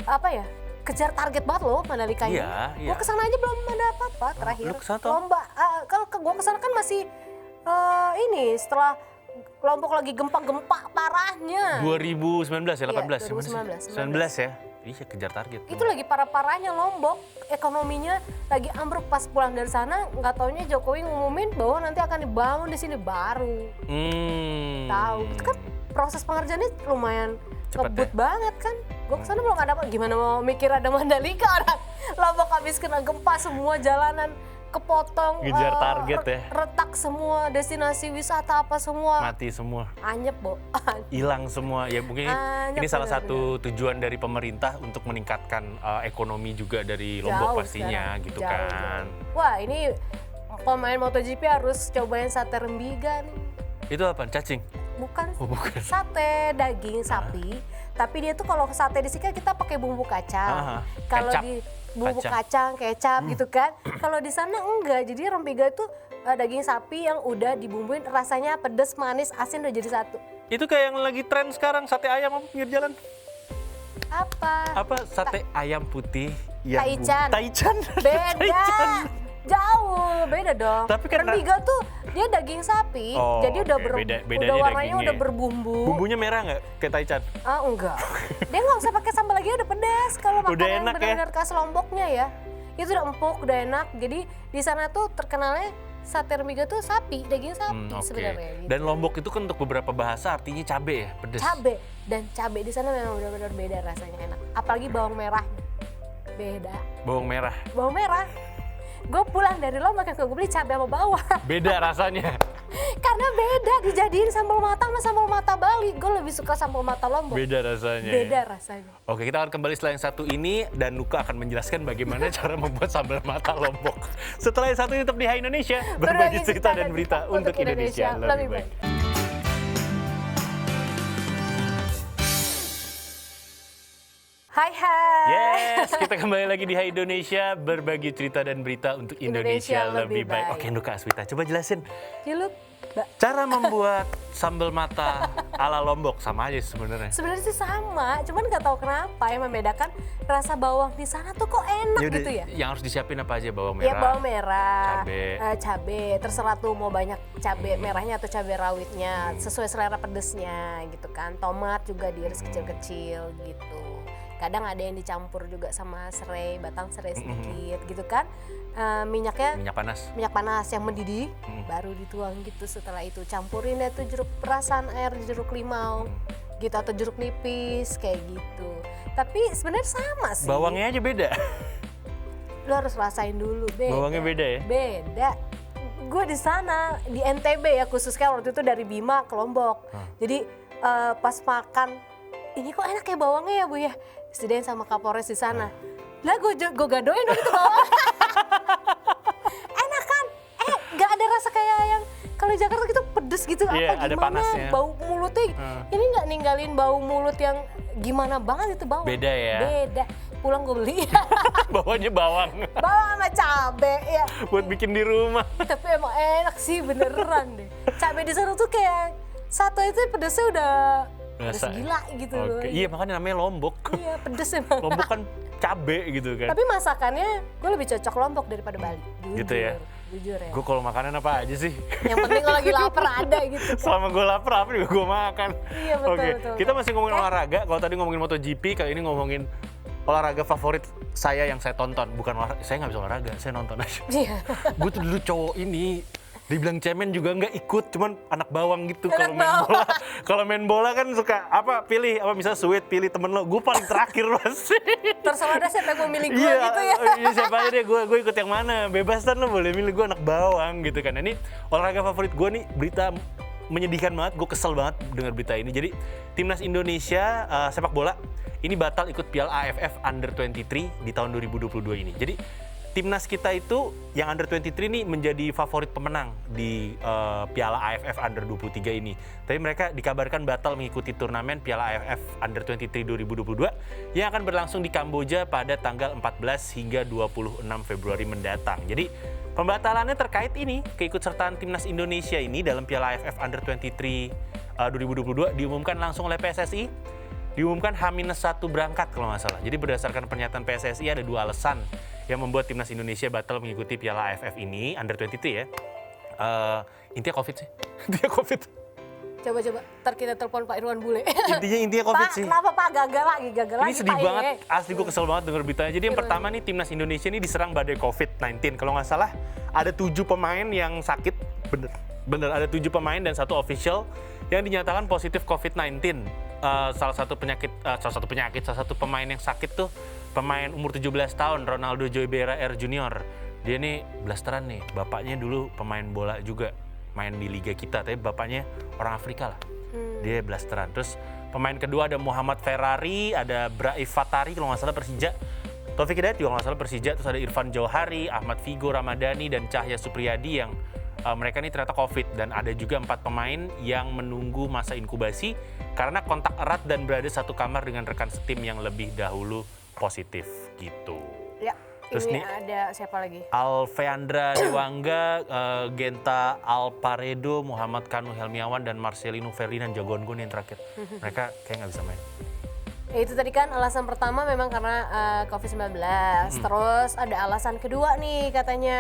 apa ya? Kejar target banget loh Mandalika ini. Iya. Gua kesana aja belum ada apa-apa terakhir. Lu kesana tuh? Lomba. Kalau gua kesana kan masih ini setelah Lombok lagi gempa-gempa parahnya. 2019 ya, 18 Iya, 19 ya? Iya, kejar target. Itu lagi parah-parahnya Lombok, ekonominya lagi ambruk. Pas pulang dari sana, nggak taunya Jokowi ngumumin bahwa nanti akan dibangun di sini baru. Tahu, itu kan proses pengerjaannya lumayan Cepet ngebut banget kan. Gue kesana belum ada apa, gimana mau mikir ada Mandalika orang Lombok habis kena gempa semua jalanan kepotong, Ngejar target ya. retak semua, destinasi wisata apa semua. Mati semua. Anyep, Bo. Hilang semua. Ya mungkin Anyep, ini salah benar-benar. satu tujuan dari pemerintah untuk meningkatkan ekonomi juga dari Lombok Jauh pastinya sekarang. gitu Jauh, kan. jauh. Wah, ini pemain MotoGP harus cobain sate rembiga nih. Itu apa? Cacing? Bukan, Oh, bukan. sate daging sapi, tapi dia tuh kalau sate di sini kita pakai bumbu kacang. Kalau Kecap. di bumbu kacang, kecap gitu kan. Kalau di sana enggak, jadi rembiga itu daging sapi yang udah dibumbuin, rasanya pedes, manis, asin udah jadi satu. Itu kayak yang lagi tren sekarang, sate ayam apa pinggir jalan. Apa? Apa? Sate ayam putih yang Taichan. Taichan. Beda. Taichan. Jauh, beda dong. Tapi kan Remiga tuh dia daging sapi, Oh, jadi udah oke. Bedanya udah warnanya dagingnya udah ya. berbumbu. Bumbunya merah nggak kayak taichan? Ah enggak. Dia nggak usah pakai sambal lagi udah pedas kalau makan Udah yang enak ya? benar-benar khas Lomboknya ya. Itu udah empuk, udah enak. Jadi di sana tuh terkenalnya sate remiga tuh sapi, daging sapi Oke. sebenarnya. Gitu. Dan Lombok itu kan untuk beberapa bahasa artinya cabe ya, pedes. Cabe dan cabe di sana memang benar-benar beda rasanya enak. Apalagi bawang merahnya. Beda. Bawang merah. Bawang merah. Gue pulang dari Lombok yang gue beli cabai sama bawang. Beda rasanya. Karena beda dijadiin sambal mata sama sambal mata Bali. Gue lebih suka sambal mata Lombok. Beda rasanya. Beda rasanya. Oke, kita akan kembali setelah yang satu ini dan Nuka akan menjelaskan bagaimana cara membuat sambal mata Lombok. Setelah yang satu tetap di Hai Indonesia, berbagi cerita dan berita untuk Indonesia lebih baik. Hai hai. Yes, kita kembali lagi di Hai Indonesia, berbagi cerita dan berita untuk Indonesia, Indonesia lebih lebih baik. baik. Oke, Nuka Aswita, coba jelasin Cilup. Mbak. cara membuat sambal mata ala Lombok. Sama aja sebenarnya. Sebenarnya sih sama, cuman nggak tahu kenapa yang membedakan rasa bawang di sana tuh kok enak Yaudah, gitu ya. yang harus disiapin apa aja? Bawang Ya merah. bawang merah, cabe. cabe, terserah tuh mau banyak cabe merahnya atau cabe rawitnya, sesuai selera pedesnya gitu kan. Tomat juga diiris kecil-kecil gitu. Kadang ada yang dicampur juga sama serai, batang serai sedikit gitu kan. Minyaknya Minyak panas. minyak panas yang mendidih, baru dituang gitu. Setelah itu campurin deh tuh jeruk perasan, air jeruk limau gitu atau jeruk nipis kayak gitu. Tapi sebenarnya sama sih. Bawangnya aja beda. Lo harus rasain dulu, beda. Bawangnya beda ya? Beda. Gue di sana di NTB ya, khususnya waktu itu dari Bima ke Lombok. Jadi pas makan, ini kok enak ya bawangnya ya Bu ya. Disediain sama Kapolres di sana. Lah gue gadoin dong itu bawang. Enak kan? Gak ada rasa kayak yang kalau di Jakarta gitu pedes gitu Iya, apa ada gimana. panasnya. Bau mulutnya ini nggak ninggalin bau mulut yang gimana banget itu bawang. Beda ya? Beda. Pulang gue beli. Bawahnya bawang. Bawang sama cabe ya. Buat bikin di rumah. Tapi emang enak sih beneran deh. Cabe di sana tuh kayak satu itu pedesnya udah pedes Rasa ya? gila gitu loh. Oke. Iya, makanya namanya Lombok. Iya pedes emang. Lombok kan cabe gitu kan. Tapi masakannya gue lebih cocok Lombok daripada Bali. Jujur, Gitu ya? Jujur ya. Gue kalau makanan apa aja sih? Yang penting kalau lagi lapar ada gitu. Selama gue lapar apa juga gue makan. Iya, betul, Oke, betul. kita masih ngomongin olahraga. Kalau tadi ngomongin MotoGP, kali ini ngomongin olahraga favorit saya yang saya tonton. Bukan olahraga, saya nggak bisa olahraga, saya nonton aja. Iya. Gue tuh dulu cowok ini, dibilang cemen juga nggak ikut, cuman anak bawang gitu Anak kalau main bawang. bola. Kalau main bola kan suka pilih misalnya sweet, pilih temen lo. Gue paling terakhir pasti. Terserah deh siapa yang mau milih gue Iya, gitu ya. iya, siapa aja deh, gue ikut yang mana. Bebasan lo boleh milih, gue anak bawang gitu kan. Nah, ini olahraga favorit gue nih, berita menyedihkan banget, gue kesel banget dengar berita ini. Jadi timnas Indonesia sepak bola ini batal ikut Piala AFF Under 23 di tahun 2022 ini. Jadi timnas kita itu yang Under 23 ini menjadi favorit pemenang di Piala AFF Under 23 ini. Tapi mereka dikabarkan batal mengikuti turnamen Piala AFF Under 23 2022 yang akan berlangsung di Kamboja pada tanggal 14 hingga 26 Februari mendatang. Jadi pembatalannya terkait ini keikutsertaan timnas Indonesia ini dalam Piala AFF Under 23 2022 diumumkan langsung oleh PSSI. Diumumkan H-1 berangkat kalau nggak salah. Jadi berdasarkan pernyataan PSSI ada dua alasan yang membuat timnas Indonesia batal mengikuti Piala AFF ini Under 23 ya. Intinya COVID sih. Intinya COVID. Coba ntar kita telepon Pak Irwan Bule. Intinya COVID Pak, sih. kenapa Pak gagal lagi Ini sedih Pak, banget, ya? asli gue kesel banget denger beritanya. Jadi yang pertama nih timnas Indonesia ini diserang badai COVID-19. Kalau nggak salah ada 7 pemain yang sakit, bener ada 7 pemain dan 1 official yang dinyatakan positif COVID-19. Salah satu pemain yang sakit tuh pemain umur 17 tahun, Ronaldo Joybera R Junior. Dia nih blasteran nih, bapaknya dulu pemain bola juga, main di liga kita, tapi bapaknya orang Afrika lah. Dia blasteran. Terus pemain kedua ada Muhammad Ferrari, ada Braif Fatari kalau nggak salah Persija. Taufik Hidayat juga nggak salah Persija. Terus ada Irfan Jauhari, Ahmad Figo Ramadhani, dan Cahya Supriyadi yang mereka ini ternyata COVID. Dan ada juga 4 pemain yang menunggu masa inkubasi karena kontak erat dan berada satu kamar dengan rekan setim yang lebih dahulu positif gitu. Ya, Terus ini nih- ada siapa lagi? Alfeandra Dewangga, Genta Alparedo, Muhammad Kanu Helmiawan, dan Marcelino Ferdinand jagoan gue nih yang terakhir. Mereka kayak nggak bisa main. Itu tadi kan alasan pertama memang karena COVID-19. Terus ada alasan kedua nih katanya.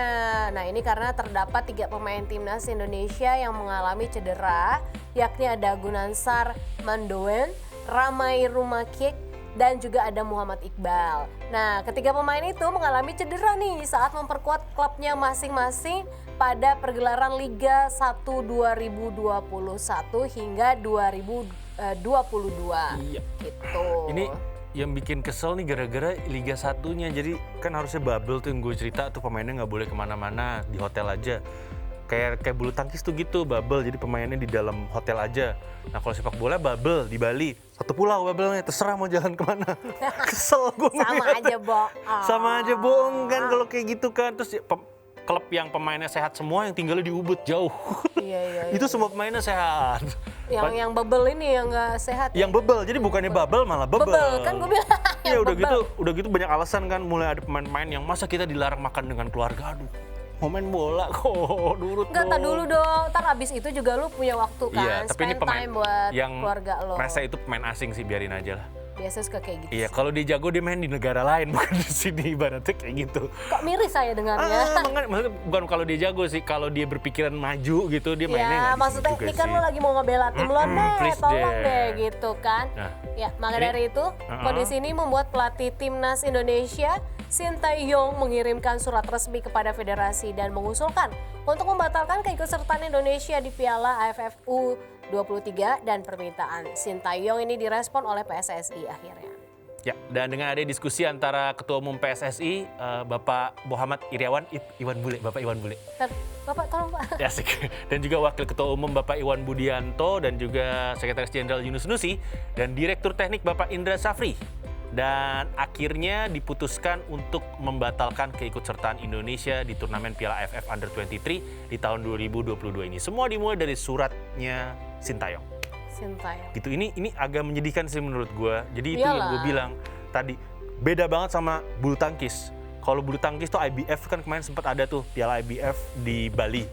Nah ini karena terdapat 3 pemain timnas Indonesia yang mengalami cedera, yakni ada Gunansar Mandoen, Ramai Rumakik, dan juga ada Muhammad Iqbal. Nah ketiga pemain itu mengalami cedera nih saat memperkuat klubnya masing-masing pada pergelaran Liga 1 2021 hingga 2022. Iya. Gitu. Ini yang bikin kesel nih gara-gara Liga 1-nya. Jadi kan harusnya bubble tuh yang gue cerita tuh pemainnya nggak boleh kemana-mana, di hotel aja. Kayak bulu tangkis tuh gitu, bubble. Jadi pemainnya di dalam hotel aja. Nah kalau sepak bola bubble di Bali. Satu pulau bubble-nya, terserah mau jalan kemana. Kesel gue Sama ngeliatnya. aja bohong. Sama aja bohong kan kalau kayak gitu kan. Terus klub yang pemainnya sehat semua yang tinggalnya di Ubud jauh. Iya. Itu semua pemainnya sehat. Yang bubble ini yang nggak sehat. Yang bebel, jadi bukannya bubble malah bebel. Bubble kan gue bilang. Iya yang bubble. udah gitu banyak alasan kan, mulai ada pemain-pemain yang masa kita dilarang makan dengan keluarga, aduh mau main bola kok, nurut Enggak, dong. tak dulu dong. Ntar abis itu juga lu punya waktu kan, Iya, tapi ini spend pemain time buat yang keluarga lo. merasa itu pemain asing sih, biarin aja lah. Biasa suka kayak gitu. Iya, kalau dia jago dia main di negara lain, bukan di sini, ibaratnya kayak gitu. Kok miris saya dengarnya. Maksudnya bukan kalau dia jago sih, kalau dia berpikiran maju gitu, dia mainnya Ya, nggak di sini maksudnya juga ini kan sih. lo lagi mau ngebela tim lo deh, please tolong deh. deh gitu kan. Nah, Ya, maka ini- dari itu kondisi ini membuat pelatih timnas Indonesia Sintayong mengirimkan surat resmi kepada federasi dan mengusulkan untuk membatalkan keikutsertaan Indonesia di Piala AFF U23 dan permintaan Sintayong ini direspon oleh PSSI akhirnya. Ya, dan dengan ada diskusi antara Ketua Umum PSSI, Bapak Muhammad Iriawan, Bapak Iwan Bule. Bapak tolong Pak. Ya, asik. Dan juga Wakil Ketua Umum Bapak Iwan Budianto dan juga Sekretaris Jenderal Yunus Nusi dan Direktur Teknik Bapak Indra Safri. Dan akhirnya diputuskan untuk membatalkan keikutsertaan Indonesia di turnamen Piala AFF Under-23 di tahun 2022 ini. Semua dimulai dari suratnya Sintayong. Sintayong. Gitu, ini agak menyedihkan sih menurut gue. Jadi itu yang Iyalah. gue bilang tadi, beda banget sama bulu tangkis. Kalau bulu tangkis tuh IBF kan kemarin sempat ada tuh Piala IBF di Bali.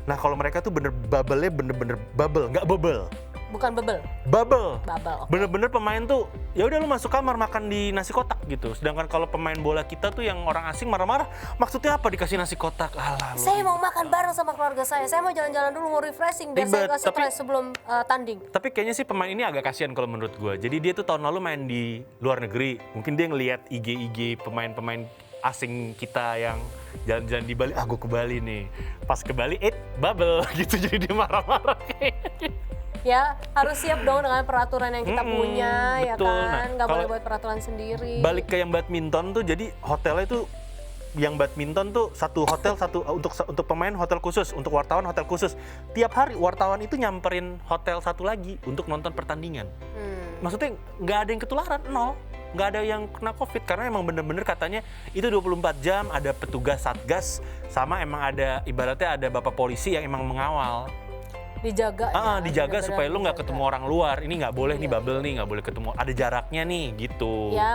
Nah kalau mereka tuh bubble-nya bener-bener bubble, nggak bubble. Bukan bebel, Bubble. bubble. Bener-bener pemain tuh ya udah lu masuk kamar makan di nasi kotak gitu. Sedangkan kalau pemain bola kita tuh yang orang asing marah-marah, maksudnya apa dikasih nasi kotak? Alah lu. Saya mau makan bareng sama keluarga saya mau jalan-jalan dulu, mau refreshing biar saya Ribet, nggak stres sebelum tanding. Tapi kayaknya sih pemain ini agak kasihan kalau menurut gue. Jadi dia tuh tahun lalu main di luar negeri. Mungkin dia ngelihat IG pemain-pemain asing kita yang jalan-jalan di Bali. Ah gue ke Bali nih. Pas ke Bali, bubble gitu. Jadi dia marah-marah kayaknya. Ya harus siap dong dengan peraturan yang kita punya, betul. ya kan? Nah, Nggak boleh kalau buat peraturan sendiri. Balik ke yang badminton tuh, jadi hotelnya tuh yang badminton tuh satu hotel untuk pemain hotel khusus, untuk wartawan hotel khusus. Tiap hari wartawan itu nyamperin hotel satu lagi untuk nonton pertandingan. Maksudnya nggak ada yang ketularan, nol. Nggak ada yang kena COVID karena emang bener-bener katanya itu 24 jam ada petugas satgas sama emang ada ibaratnya ada bapak polisi yang emang mengawal. Dijaga ya, Dijaga benar-benar supaya lu nggak dijaga. ketemu orang luar. Ini nggak boleh nih Iya, bubble nih, nggak boleh ketemu. Ada jaraknya nih gitu. Ya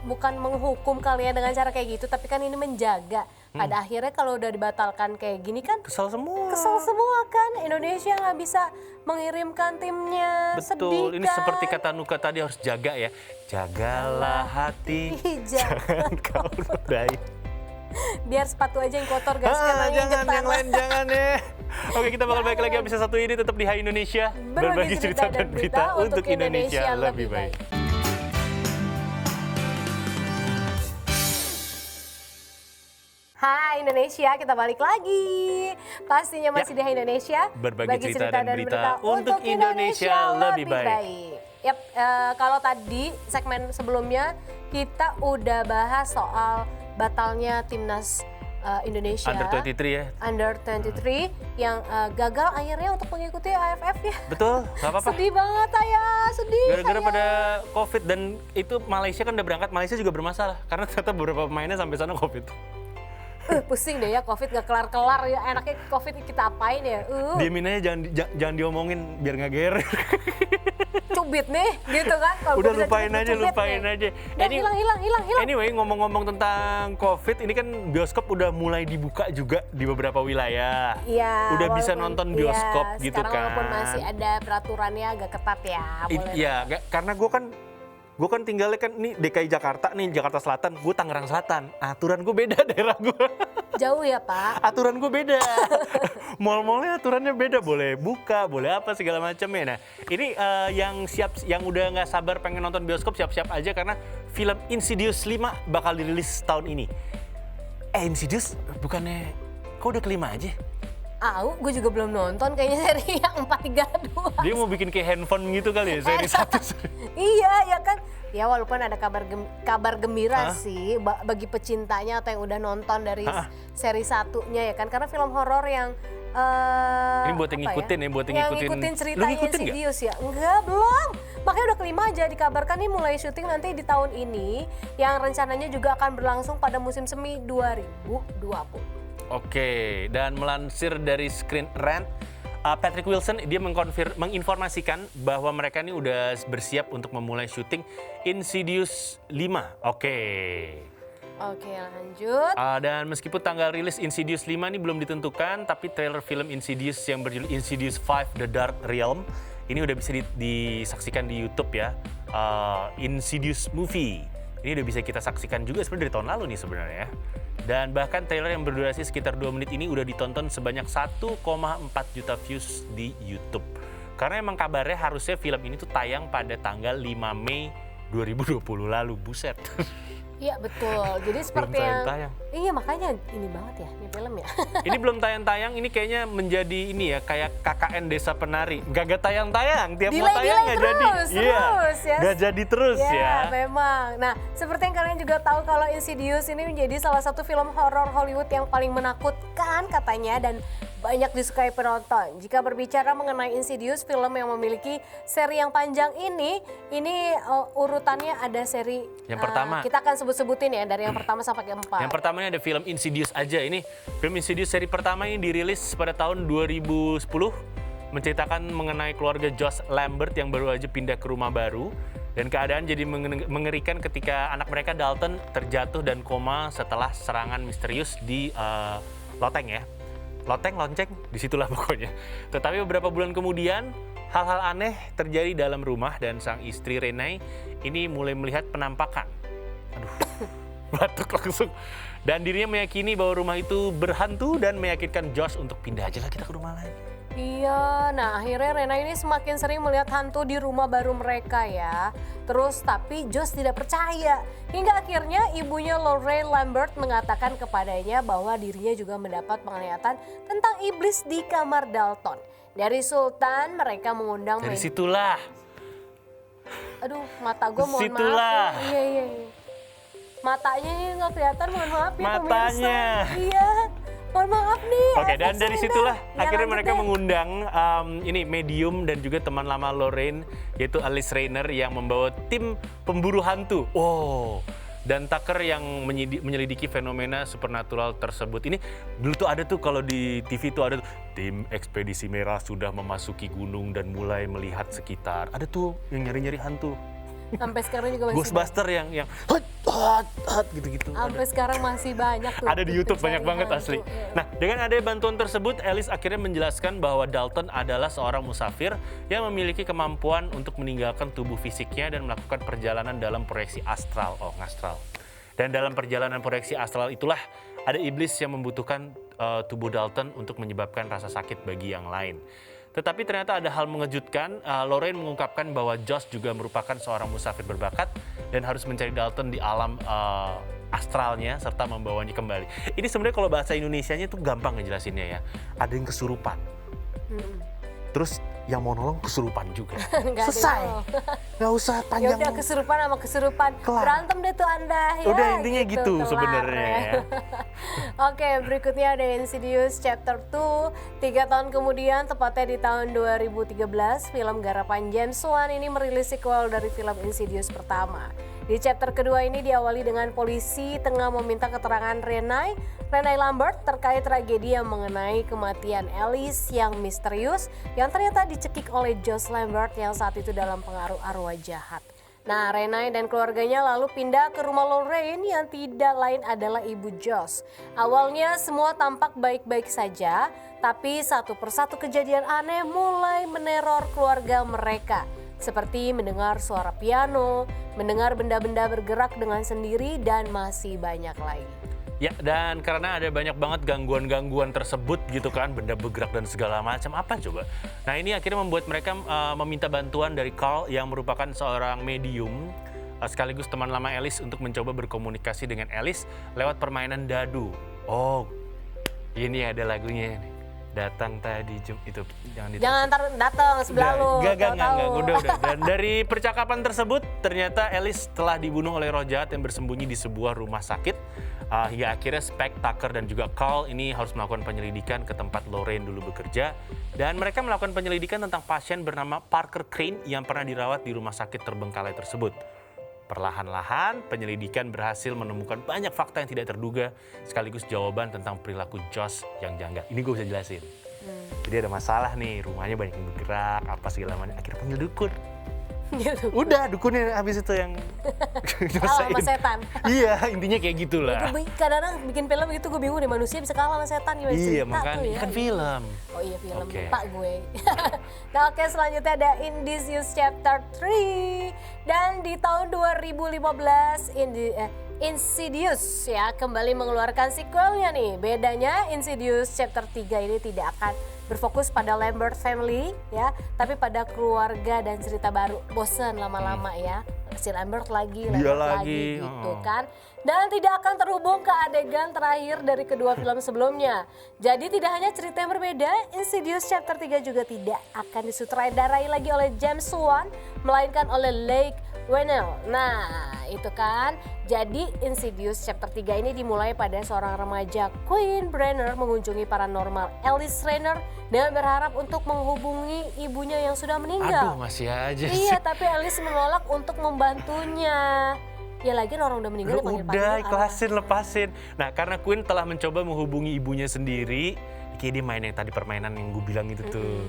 bukan menghukum kalian dengan cara kayak gitu, tapi kan ini menjaga. Pada akhirnya kalau udah dibatalkan kayak gini kan Kesel semua. kesel semua kan, Indonesia nggak bisa mengirimkan timnya. Sedih Betul. Ini kan? seperti kata Nuka tadi harus jaga ya. Jagalah hati, Jangan kau nodai. biar sepatu aja yang kotor guys, karena Jangan nginjek yang tanah. lain jangan ya. Oke, kita bakal balik lagi episode satu ini tetap di Hai Indonesia. Berbagi cerita dan berita untuk Indonesia lebih baik. Hai Indonesia, kita balik lagi. Pastinya masih di Hai Indonesia. Berbagi cerita dan berita untuk Indonesia lebih baik. Yap, kalau tadi segmen sebelumnya kita udah bahas soal batalnya timnas Indonesia Under 23 ya. Under 23 yang gagal akhirnya untuk mengikuti AFF ya. Betul, nggak apa-apa. Sedih banget ayah, sedih. Gara-gara saya. pada COVID dan itu Malaysia kan udah berangkat, Malaysia juga bermasalah karena ternyata beberapa pemainnya sampai sana COVID. Pusing deh ya, COVID gak kelar-kelar ya, enaknya COVID kita apain ya. Diemin aja, jangan diomongin biar nggak gerer. Cubit nih gitu kan. Kalau Udah gua bisa lupain cubit, aja, cubit lupain nih. aja. Udah hilang. Anyway, ngomong-ngomong tentang COVID, ini kan bioskop udah mulai dibuka juga di beberapa wilayah. Iya. Udah bisa walaupun- nonton bioskop iya, gitu sekarang kan. walaupun masih ada peraturannya agak ketat ya. Boleh. Iya, karena gue kan Gue kan tinggalnya kan nih DKI Jakarta nih, Jakarta Selatan, gue Tangerang Selatan. Aturan gue beda daerah gue. Jauh ya Pak? Aturan gue beda. Mall-mallnya aturannya beda, boleh buka, boleh apa segala macamnya. Nah, ini yang udah nggak sabar pengen nonton bioskop siap-siap aja karena film Insidious 5 bakal dirilis tahun ini. Insidious bukannya kok udah kelima aja? Gue juga belum nonton kayaknya seri yang 432. Dia mau bikin kayak handphone gitu kali ya, seri satu. Iya, ya kan. Ya walaupun ada kabar gembira sih bagi pecintanya atau yang udah nonton dari seri satunya ya kan. Karena film horor yang ini buat yang ngikutin ya, buat yang ngikutin. ceritanya Insidious ya. Enggak, belum. Makanya udah kelima aja, dikabarkan nih mulai syuting nanti di tahun ini yang rencananya juga akan berlangsung pada musim semi 2020. Oke, dan melansir dari Screen Rant, Patrick Wilson dia menginformasikan bahwa mereka ini udah bersiap untuk memulai syuting Insidious 5. Oke, lanjut. Dan meskipun tanggal rilis Insidious 5 ini belum ditentukan, tapi trailer film Insidious yang berjudul Insidious 5 The Dark Realm ini udah bisa disaksikan di YouTube ya. Insidious Movie. Ini udah bisa kita saksikan juga sebenarnya dari tahun lalu nih sebenarnya ya. Dan bahkan trailer yang berdurasi sekitar 2 menit ini udah ditonton sebanyak 1,4 juta views di YouTube. Karena emang kabarnya harusnya film ini tuh tayang pada tanggal 5 Mei 2020 lalu. Buset. Iya betul, jadi seperti belum yang tayang. Iya makanya ini banget ya, ini film ya. Ini belum tayang-tayang, ini kayaknya menjadi ini ya, kayak KKN Desa Penari. Gak tayang-tayang, tiap mau tayang nggak jadi. Terus ya. Gak jadi terus ya. Memang. Nah, seperti yang kalian juga tahu kalau Insidious ini menjadi salah satu film horor Hollywood yang paling menakutkan katanya dan banyak disukai penonton. Jika berbicara mengenai Insidious, film yang memiliki seri yang panjang ini urutannya ada seri yang pertama. Kita akan sebut-sebutin ya dari yang pertama sampai keempat. Yang pertama ini ada film Insidious aja. Ini film Insidious seri pertama ini dirilis pada tahun 2010, menceritakan mengenai keluarga Josh Lambert yang baru aja pindah ke rumah baru. Dan keadaan jadi mengerikan ketika anak mereka Dalton terjatuh dan koma setelah serangan misterius di loteng ya. Lonceng, disitulah pokoknya. Tetapi beberapa bulan kemudian, hal-hal aneh terjadi dalam rumah dan sang istri Renee ini mulai melihat penampakan. Aduh, batuk langsung. Dan dirinya meyakini bahwa rumah itu berhantu dan meyakinkan Josh untuk pindah aja lah kita ke rumah lain. Iya, nah akhirnya Rena ini semakin sering melihat hantu di rumah baru mereka ya. Terus tapi Josh tidak percaya. Hingga akhirnya ibunya Lorraine Lambert mengatakan kepadanya bahwa dirinya juga mendapat penglihatan tentang iblis di kamar Dalton. Dari Sultan mereka mengundang Dari situlah. Aduh, mata gue mohon Situlah. maaf. Iya. Matanya ini nggak kelihatan, mohon maaf ya Matanya. pemirsa. Iya. Mohon maaf nih. Oke, dan dari situlah Ya, akhirnya lanjut mereka deh. mengundang ini medium dan juga teman lama Lorraine, yaitu Alice Rayner yang membawa tim pemburu hantu. Oh, dan Tucker yang menyelidiki fenomena supernatural tersebut. Ini dulu tuh ada tuh kalau di TV tuh ada tuh, tim ekspedisi merah sudah memasuki gunung dan mulai melihat sekitar. Ada tuh yang nyari-nyari hantu. Sampai sekarang juga masih Ghostbuster yang gitu-gitu. Sampai sekarang masih banyak tuh. Ada di YouTube pencari banyak banget hantu. asli. Iya. Nah, dengan adanya bantuan tersebut, Alice akhirnya menjelaskan bahwa Dalton adalah seorang musafir yang memiliki kemampuan untuk meninggalkan tubuh fisiknya dan melakukan perjalanan dalam proyeksi astral. Oh, ngastral. Dan dalam perjalanan proyeksi astral itulah ada iblis yang membutuhkan tubuh Dalton untuk menyebabkan rasa sakit bagi yang lain. Tetapi ternyata ada hal mengejutkan, Lorraine mengungkapkan bahwa Josh juga merupakan seorang musafir berbakat dan harus mencari Dalton di alam astralnya serta membawanya kembali. Ini sebenarnya kalau bahasa Indonesianya tuh gampang ngejelasinnya ya. Ada yang kesurupan. Terus yang mau nolong kesurupan juga. Nggak Selesai. ada. Nggak usah Ya panjang. udah kesurupan sama kesurupan. Kelar. Berantem deh tuh Anda ya. Udah intinya gitu kelar sebenarnya ya. Oke, berikutnya ada Insidious Chapter 2. 3 tahun kemudian, tepatnya di tahun 2013, film garapan James Wan ini merilis sequel dari film Insidious pertama. Di chapter kedua ini diawali dengan polisi tengah meminta keterangan Renee Lambert terkait tragedi yang mengenai kematian Alice yang misterius yang ternyata dicekik oleh Josh Lambert yang saat itu dalam pengaruh arwah jahat. Nah, Renee dan keluarganya lalu pindah ke rumah Lorraine yang tidak lain adalah ibu Josh. Awalnya semua tampak baik-baik saja, tapi satu persatu kejadian aneh mulai meneror keluarga mereka. seperti mendengar suara piano, mendengar benda-benda bergerak dengan sendiri, dan masih banyak lagi. Ya, dan karena ada banyak banget gangguan-gangguan tersebut gitu kan, benda bergerak dan segala macam, apa coba? Nah ini akhirnya membuat mereka meminta bantuan dari Carl yang merupakan seorang medium sekaligus teman lama Alice untuk mencoba berkomunikasi dengan Alice lewat permainan dadu. Oh, ini ada lagunya nih. Datang tadi itu Jangan ntar datang sebelah lu. Enggak, tahu-tahu. udah. Dan dari percakapan tersebut ternyata Alice telah dibunuh oleh roh jahat yang bersembunyi di sebuah rumah sakit. Hingga akhirnya Spec, Tucker, dan juga Carl ini harus melakukan penyelidikan ke tempat Lorraine dulu bekerja. Dan mereka melakukan penyelidikan tentang pasien bernama Parker Crane yang pernah dirawat di rumah sakit terbengkalai tersebut. Perlahan-lahan, penyelidikan berhasil menemukan banyak fakta yang tidak terduga, sekaligus jawaban tentang perilaku Josh yang janggal. Ini gue bisa jelasin. Jadi ada masalah nih, rumahnya banyak yang bergerak, apa segala macam. Akhirnya panggil dukun. Gitu. Udah, dukunnya habis itu yang Kalah sama setan. Iya, intinya kayak gitulah. Kadang-kadang bikin film gitu gue bingung deh, manusia bisa kalah sama setan gimana Iya, cerita makanya tuh ya. kan film. Oh iya film, Oke. lupa gue. Nah oke, selanjutnya ada Insidious Chapter 3. Dan di tahun 2015 Insidious ya kembali mengeluarkan sequelnya nih. Bedanya Insidious Chapter 3 ini tidak akan berfokus pada Lambert family ya, tapi pada keluarga dan cerita baru. Bosen lama-lama ya, si Lambert lagi gitu kan. Dan tidak akan terhubung ke adegan terakhir dari kedua film sebelumnya. Jadi tidak hanya cerita yang berbeda, Insidious Chapter 3 juga tidak akan disutradarai lagi oleh James Wan, melainkan oleh Lake Whannell. Nah itu kan, jadi Insidious Chapter 3 ini dimulai pada seorang remaja Queen Brenner mengunjungi paranormal Alice Rayner dan berharap untuk menghubungi ibunya yang sudah meninggal. Aduh, masih aja sih. Iya, tapi Alice menolak untuk membantunya. Ya lagi orang udah meninggal Udah, ikhlasin, lepasin. Nah, karena Queen telah mencoba menghubungi ibunya sendiri, kayak dia main yang tadi permainan yang gue bilang itu tuh.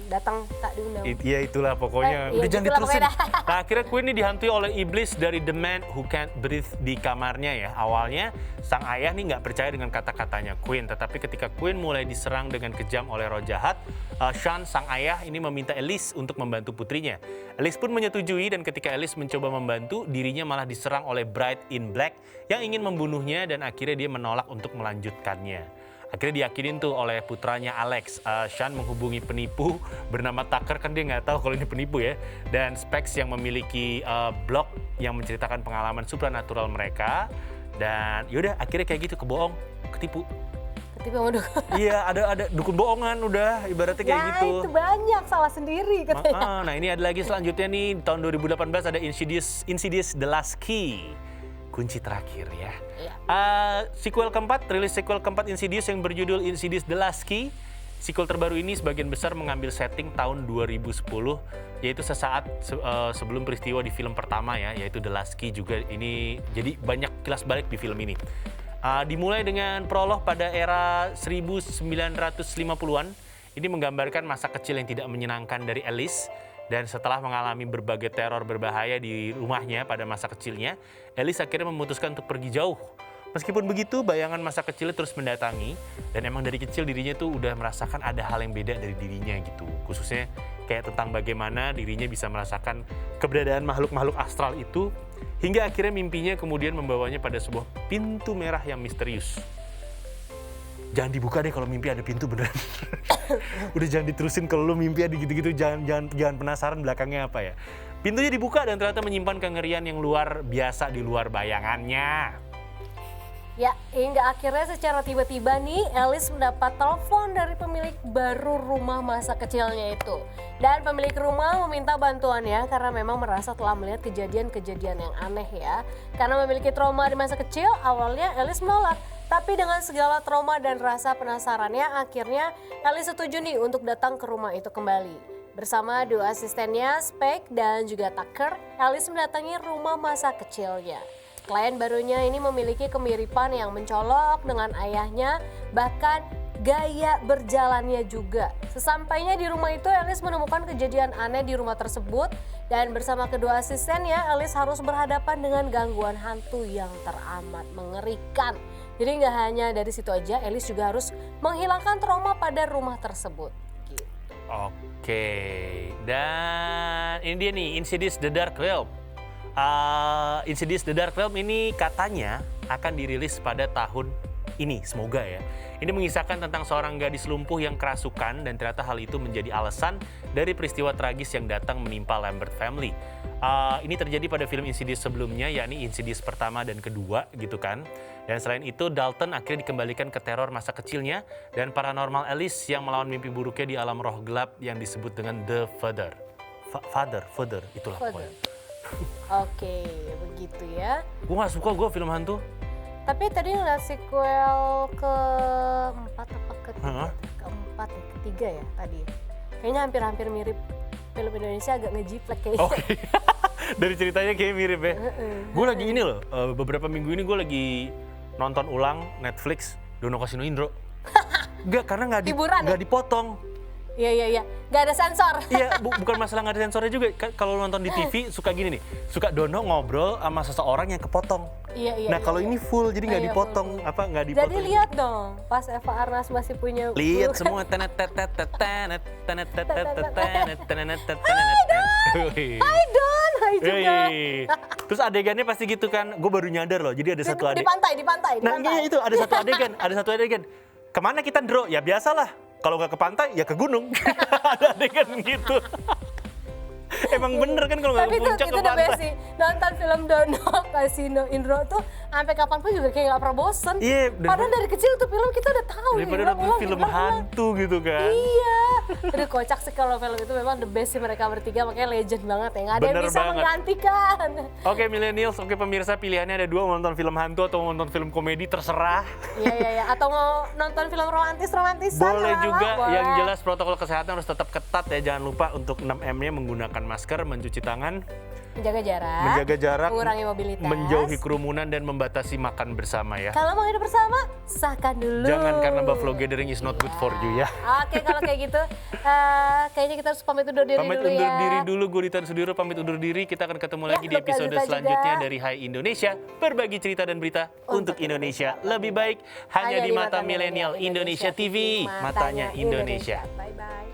Datang tak diundang. Iya itulah pokoknya. Iya, Udah jangan gitulah diterusin. pokoknya. Nah, akhirnya Queen ini dihantui oleh iblis dari The Man Who Can't Breathe di kamarnya ya. Awalnya sang ayah nih nggak percaya dengan kata-katanya Queen, tetapi ketika Queen mulai diserang dengan kejam oleh roh jahat, Sean sang ayah ini meminta Alice untuk membantu putrinya. Alice pun menyetujui dan ketika Alice mencoba membantu, dirinya malah diserang oleh Bride in Black yang ingin membunuhnya dan akhirnya dia menolak untuk melanjutkannya. Akhirnya diyakinin tuh oleh putranya Alex. Sean menghubungi penipu bernama Tucker, kan dia nggak tahu kalau ini penipu ya. Dan Specs yang memiliki blog yang menceritakan pengalaman supranatural mereka. Dan yaudah akhirnya kayak gitu, kebohong, ketipu. Ketipu sama dukun. Iya, ada dukun bohongan udah, ibaratnya kayak gitu. Itu banyak, salah sendiri katanya. Nah ini ada lagi selanjutnya nih, tahun 2018 ada Insidious The Last Key. Kunci terakhir ya. Iya. Rilis sequel keempat Insidious yang berjudul Insidious The Last Key. Sequel terbaru ini sebagian besar mengambil setting tahun 2010, yaitu sesaat sebelum peristiwa di film pertama ya, yaitu The Last Key juga ini. Jadi banyak kilas balik di film ini. Dimulai dengan prolog pada era 1950-an. Ini menggambarkan masa kecil yang tidak menyenangkan dari Alice. Dan setelah mengalami berbagai teror berbahaya di rumahnya pada masa kecilnya, Alice akhirnya memutuskan untuk pergi jauh. Meskipun begitu, bayangan masa kecilnya terus mendatangi. Dan emang dari kecil dirinya tuh udah merasakan ada hal yang beda dari dirinya gitu. Khususnya kayak tentang bagaimana dirinya bisa merasakan keberadaan makhluk-makhluk astral itu. Hingga akhirnya mimpinya kemudian membawanya pada sebuah pintu merah yang misterius. Jangan dibuka deh kalau mimpi ada pintu beneran. Udah jangan diterusin kalau lu mimpi ada gitu-gitu, jangan penasaran belakangnya apa ya. Pintunya dibuka dan ternyata menyimpan kengerian yang luar biasa di luar bayangannya. Ya, hingga akhirnya secara tiba-tiba nih Alice mendapat telepon dari pemilik baru rumah masa kecilnya itu. Dan pemilik rumah meminta bantuannya karena memang merasa telah melihat kejadian-kejadian yang aneh ya. Karena memiliki trauma di masa kecil, awalnya Alice menolak. Tapi dengan segala trauma dan rasa penasarannya, akhirnya Alice setuju nih untuk datang ke rumah itu kembali. Bersama dua asistennya, Spec dan juga Tucker, Alice mendatangi rumah masa kecilnya. Klien barunya ini memiliki kemiripan yang mencolok dengan ayahnya, bahkan gaya berjalannya juga. Sesampainya di rumah itu, Alice menemukan kejadian aneh di rumah tersebut dan bersama kedua asistennya, Alice harus berhadapan dengan gangguan hantu yang teramat mengerikan. Jadi nggak hanya dari situ aja, Alice juga harus menghilangkan trauma pada rumah tersebut. Gitu. Oke, dan ini dia nih, Insidious The Dark Realm. Insidious The Dark Realm ini katanya akan dirilis pada tahun ini, semoga ya. Ini mengisahkan tentang seorang gadis lumpuh yang kerasukan dan ternyata hal itu menjadi alasan dari peristiwa tragis yang datang menimpa Lambert family. Ini terjadi pada film Insidious sebelumnya, yakni Insidious pertama dan kedua gitu kan. Dan selain itu Dalton akhirnya dikembalikan ke teror masa kecilnya dan paranormal Alice yang melawan mimpi buruknya di alam roh gelap yang disebut dengan The Father. Father, itulah Father. pokoknya. Oke, begitu ya. Gue gak suka film hantu. Tapi tadi ngeliat sequel keempat apa ketiga? Hah? Keempat ya, ketiga ya tadi. Kayaknya hampir-hampir mirip film Indonesia, agak ngejiplek kayaknya. Oke, dari ceritanya kayak mirip ya. Gue lagi ini loh, beberapa minggu ini gue lagi nonton ulang Netflix Dono Kasino Indro. Enggak, karena Hiburan ya? nggak dipotong. Iya. Gak ada sensor. Iya, bukan masalah nggak ada sensornya juga. Kalau nonton di TV suka gini nih, suka Dono ngobrol sama seseorang yang kepotong. Iya. Nah kalau ini full, jadi nggak Iya, dipotong, nggak dipotong. Jadi lihat dong, pas Eva Arnas masih punya. Lihat semua tenet. Hai Don, hai juga. Terus adegannya pasti gitu kan, gue baru nyadar loh. Jadi ada satu Di pantai. Nah iya itu ada satu adegan. Kemana kita draw? Ya biasalah. Kalau nggak ke pantai ya ke gunung. Ada adegan gitu. Emang bener kan kalau nggak ke puncak ke itu the best pantai. sih. Nonton film Dono Kasino Indro tuh sampai kapanpun juga kayak nggak pernah bosen. Iya, Padahal dari kecil tuh film kita udah tahu. Daripada nonton film diulang. hantu gitu kan. Iya. Aduh kocak sih kalau film itu memang the best sih mereka bertiga, makanya legend banget ya. Nggak ada yang Bener bisa banget. menggantikan. Oke millennials, oke pemirsa, pilihannya ada dua, mau nonton film hantu atau mau nonton film komedi, terserah. Iya. Atau mau nonton film romantisan. Boleh juga, boleh. yang jelas protokol kesehatan harus tetap ketat ya. Jangan lupa untuk 6M-nya menggunakan masker, mencuci tangan, menjaga jarak, mengurangi mobilitas, menjauhi kerumunan dan membatasi makan bersama ya. Kalau mau hidup bersama, sahkan dulu. Jangan, karena buffalo gathering is not good for you ya. Oke, kalau kayak gitu, kayaknya kita harus pamit undur diri Pamit dulu undur ya. diri dulu, gue Ritan Sudiro pamit undur diri. Kita akan ketemu lagi di Luka episode Zita selanjutnya juga. dari Hai Indonesia. Berbagi cerita dan berita untuk Indonesia lebih baik. Hanya di Mata Milenial Indonesia TV. Matanya Indonesia. Bye-bye.